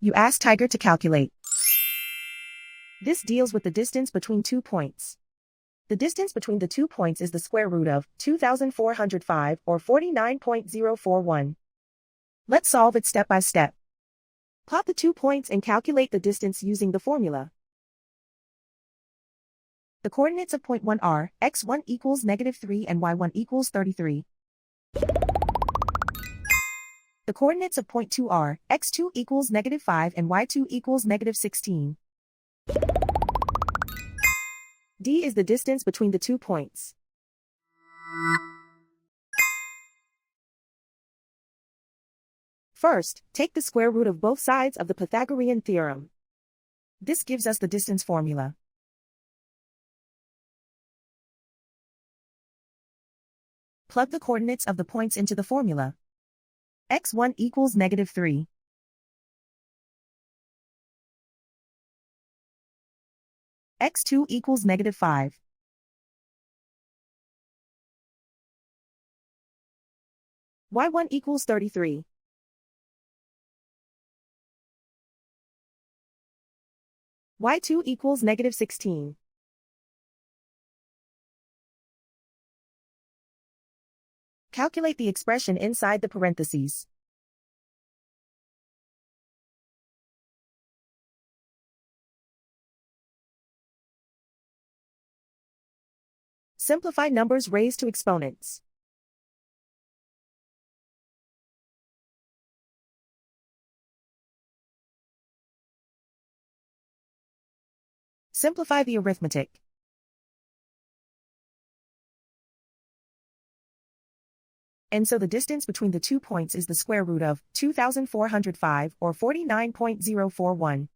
You ask Tiger to calculate. This deals with the distance between 2 points. The distance between the 2 points is the square root of 2,405 or 49.041. Let's solve it step by step. Plot the 2 points and calculate the distance using the formula. The coordinates of point 1 are x1 equals -3 and y1 equals 33. The coordinates of point 2 are x2 equals -5 and y2 equals -16. D is the distance between the 2 points. First, take the square root of both sides of the Pythagorean theorem. This gives us the distance formula. Plug the coordinates of the points into the formula. x1 equals -3. x2 equals -5. y1 equals 33. y2 equals -16. Calculate the expression inside the parentheses. Simplify numbers raised to exponents. Simplify the arithmetic. And so the distance between the 2 points is the square root of 2,405 or 49.041.